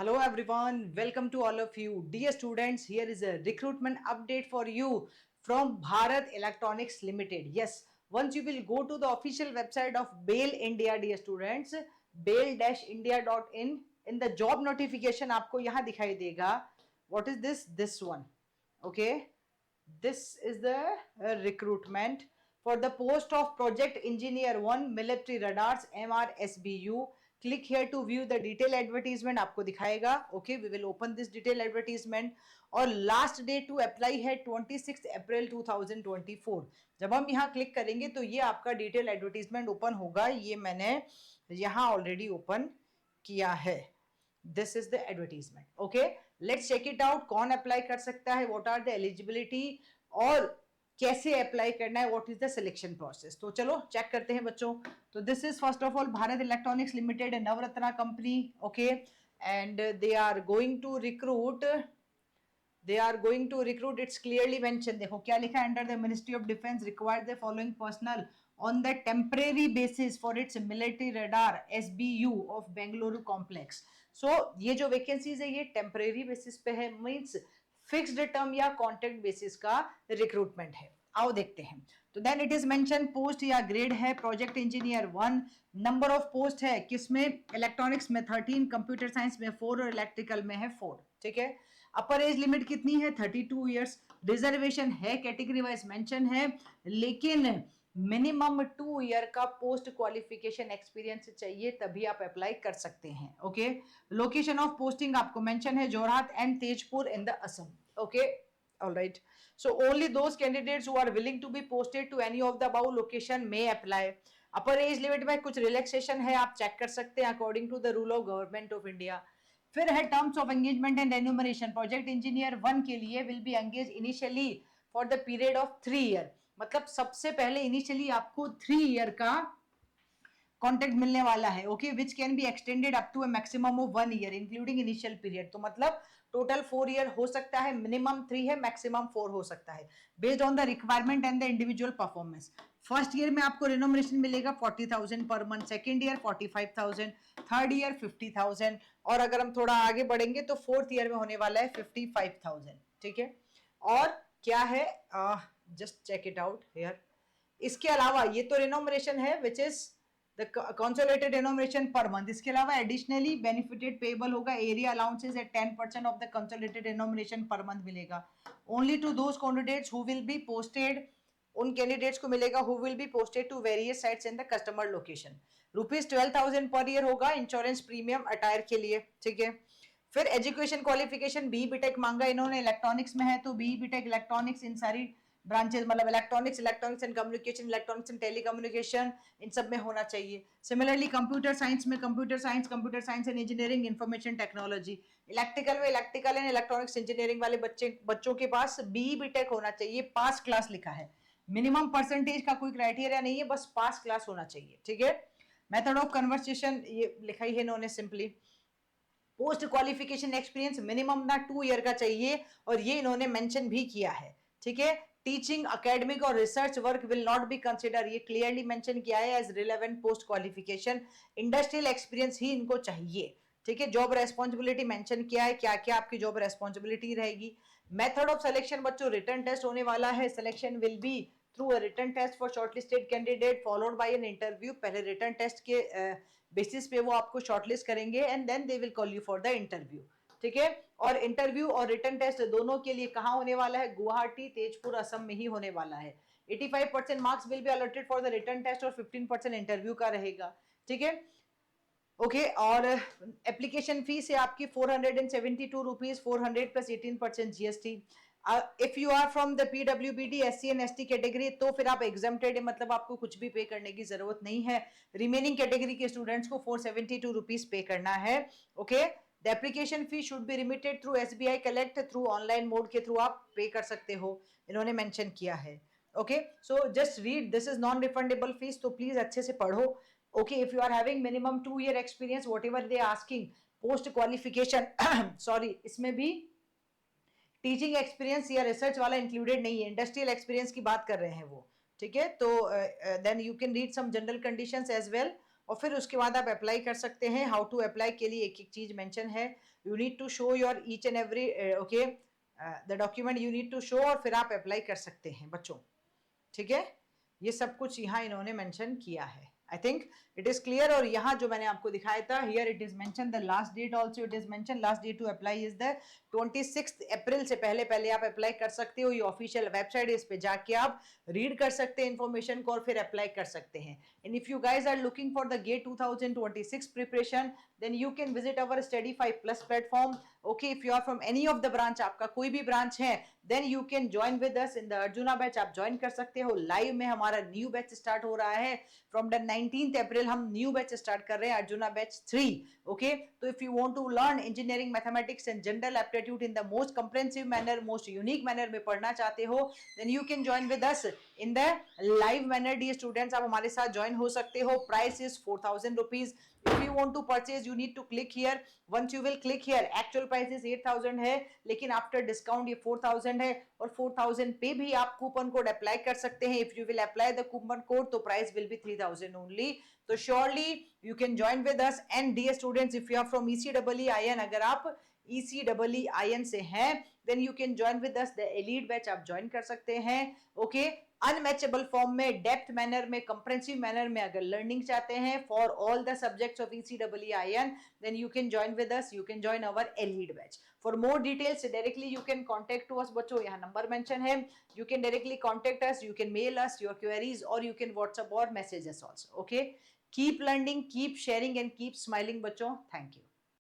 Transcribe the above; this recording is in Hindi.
Hello everyone, welcome to all of you. Dear students, here is a recruitment update for you from Bharat Electronics Limited. Yes, once you will go to the official website of BAIL India, dear students, bail-india.in. In the job notification आपको यहाँ दिखाई देगा. What is this? This one. Okay. This is the recruitment for the post of Project Engineer 1 Military Radars MRSBU. Click here to view the detail advertisement. आपको दिखाएगा. Okay, we will open this detail advertisement. और लास्ट डे टू अप्लाई है 26 अप्रैल 2024. जब हम यहाँ क्लिक करेंगे तो ये आपका डिटेल एडवर्टीजमेंट ओपन होगा. ये मैंने यहाँ ऑलरेडी ओपन किया है. This is the advertisement. Okay, let's check it out. कौन अप्लाई कर सकता है, व्हाट आर द एलिजिबिलिटी और कैसे अप्लाई करना है, what is the selection process. तो चलो चेक करते हैं बच्चों. तो this is first of all Bharat Electronics Limited, Navratna company. Okay, and they are going to recruit. It's clearly mentioned. देखो क्या लिखा है, under the ministry of defence required the following personnel on the temporary basis for its military radar SBU of Bengaluru complex. So ये जो वैकेंसीज है ये टेम्परेरी बेसिस पे है, मींस फिक्स्ड टर्म या कॉन्ट्रैक्ट बेसिस का रिक्रूटमेंट है. आओ देखते हैं. तो then it is mention post या ग्रेड है project engineer 1. Number of post है किसमें, इलेक्ट्रॉनिक्स में 13, कंप्यूटर साइंस में 4 और इलेक्ट्रिकल में है 4. ठीक है. अपर एज लिमिट कितनी है, 32 ईयर्स. रिजर्वेशन है, कैटेगरी वाइज मेंशन है, लेकिन मिनिमम 2 ईयर का पोस्ट क्वालिफिकेशन एक्सपीरियंस चाहिए, तभी आप अप्लाई कर सकते हैं. ओके, लोकेशन ऑफ पोस्टिंग आपको मेंशन है Jorhat and Tezpur in the Assam. Okay, all right, so only those candidates who are willing to be posted to any of the above location may apply. Upper age limit में कुछ रिलैक्सेशन है, आप चेक कर सकते हैं according to the rule of government of India. फिर है terms of engagement and remuneration. Project engineer 1 के लिए will be engage initially for the period of 3 year. मतलब सबसे पहले इनिशियली आपको 3 ईयर का कॉन्ट्रैक्ट मिलने वाला है. Okay, which can be extended up to a maximum of 1 year including initial period. तो मतलब टोटल 4 ईयर हो सकता है, मिनिमम 3 है, मैक्सिमम 4 हो सकता है, based on the requirement and the individual performance. First year में आपको रिनोमिनेशन मिलेगा 40,000 per month, second year 45,000, third year 50,000, और अगर हम थोड़ा आगे बढ़ेंगे तो फोर्थ ईयर में होने वाला है 55,000. ठीक है. और क्या है, just check it out here. इसके अलावा ये तो रिनोमिनेशन है which is the consolidated remuneration per month. इसके अलावा एडिशनली बेनिफिटेड पेबल होगा, area allowances at 10% of the consolidated remuneration per month मिलेगा. Only to those candidates who will be posted, उन कैंडिडेट्स को मिलेगा who will be posted to various sites in the customer location. Rupees 12,000 per year होगा इंश्योरेंस प्रीमियम अटायर के लिए. ठीक है. फिर एजुकेशन क्वालिफिकेशन बी बीटेक मांगा इन्होंने, इलेक्ट्रॉनिक्स में है तो बी बीटेक इलेक्ट्रॉनिक्स इन सारी ब्रांचेस, मतलब electronics and communication, electronics and telecommunication, इन सब में होना चाहिए. सिमिलरली कंप्यूटर साइंस में computer science and engineering, information technology. Electrical में इलेक्ट्रिकल एंड इलेक्ट्रॉनिक्स इंजीनियरिंग वाले बच्चों के पास बी बीटेक होना चाहिए. पास क्लास लिखा है, मिनिमम परसेंटेज का कोई क्राइटेरिया नहीं है, बस पास क्लास होना चाहिए. ठीक है. मेथड ऑफ कन्वर्सेशन ये लिखा ही है इन्होंने simply. Post qualification experience minimum ना 2 ईयर का चाहिए, और ये इन्होंने मेंशन भी किया है. ठीक है. टीचिंग, एकेडमिक और research work will not be consider, ये क्लियरली मेंशन किया है as relevant post qualification. Industrial experience ही इनको चाहिए. ठीक है. जॉब रेस्पॉन्सिबिलिटी मेंशन किया है, क्या क्या आपकी जॉब रेस्पॉन्सिबिलिटी रहेगी. मेथड ऑफ सिलेक्शन बच्चों रिटन टेस्ट होने वाला है. Selection will be through a written test for shortlisted candidate followed by an interview. पहले रिटन टेस्ट के बेसिस पे वो आपको शॉर्टलिस्ट करेंगे and then they will call you for the interview. ठीक है. और इंटरव्यू और रिटन टेस्ट दोनों के लिए कहां होने वाला है, गुवाहाटी, तेजपुर, असम में ही होने वाला है. 85% marks will be allotted for the written test और 15% इंटरव्यू का रहेगा. ठीक है. ओके. और एप्लीकेशन फीस है आपकी 472 rupees, 400 plus 18% GST. If you are from the PWBD SC and ST category तो फिर आप एग्जाम्प्टेड है, मतलब आपको कुछ भी पे करने की जरूरत नहीं है. रिमेनिंग कैटेगरी के स्टूडेंट्स को 472 रुपीज पे करना है. Okay. The application fee should be remitted through SBI collect through online mode के थ्रू आप पे कर सकते हो, इन्होंने मेंशन किया है. Okay. So just read, this is non refundable fees, तो प्लीज अच्छे से पढ़ो. Okay. If you are having minimum 2 year experience whatever they asking, post qualification sorry, इसमें भी टीचिंग एक्सपीरियंस या रिसर्च वाला इंक्लूडेड नहीं है, इंडस्ट्रियल एक्सपीरियंस की बात कर रहे हैं वो. ठीक है. तो then you can read some general conditions as well. और फिर उसके बाद आप अप्लाई कर सकते हैं। हाउ टू अप्लाई के लिए एक एक चीज मेंशन है। You need to show your each and every okay the document you need to show, और फिर आप अप्लाई कर सकते हैं बच्चों। ठीक है, ये सब कुछ यहाँ इन्होंने मेंशन किया है। I think it is clear. और यहाँ जो मैंने आपको दिखाया था, here it is mention the last date also, it is mention last date to apply is the 26 April से पहले पहले आप अप्लाई कर सकते हो। ये ऑफिशियल वेबसाइट है, इस पे जाके आप रीड कर सकते हैं इन्फॉर्मेशन को और फिर अप्लाई कर सकते हैं। And if you guys are looking for the GATE 2026 preparation, then you can visit our study 5+ platform. Okay, if you are from any of the branch, आपका कोई भी ब्रांच है, then you can join with us in the Arjuna batch. आप ज्वाइन कर सकते हो। लाइव में हमारा न्यू बैच स्टार्ट हो रहा है फ्रॉम द 19th अप्रैल। हम न्यू बैच स्टार्ट कर रहे हैं, अर्जुना बैच 3। ओके, तो if you want to learn engineering, mathematics and general aptitude in the most comprehensive manner, most unique manner में पढ़ना चाहते हो, then you can join with us in the live manner. Dear students, आप हमारे साथ ज्वाइन हो सकते हो। Price is 4000 rupees. If you want to purchase, you need to click here. Once you will click here, actual price is 8000 है, लेकिन after discount ये 4000 है, और 4000 पे भी आप कूपन कोड अप्लाई कर सकते हैं। If you will apply the coupon code, तो price will be 3000 only. तो surely you can join with us. And dear students, if you are from ECEEIN, अगर आप ECEEIN से हैं, then you can join with us the elite batch, आप join कर सकते हैं। Okay, अनमैचेबल फॉर्म में, डेप्थ मैनर में, कंप्रेहेंसिव मैनर में अगर लर्निंग चाहते हैं for all the subjects of ECEEIN, then you can join with us, you can join our allied batch. For more details directly you can contact to us. बच्चों, यहाँ नंबर मेंशन है, you can directly contact us, you can mail us your queries, और यू कैन व्हाट्सएप और message us also. Okay, keep learning, keep sharing and keep smiling बच्चों। Thank you.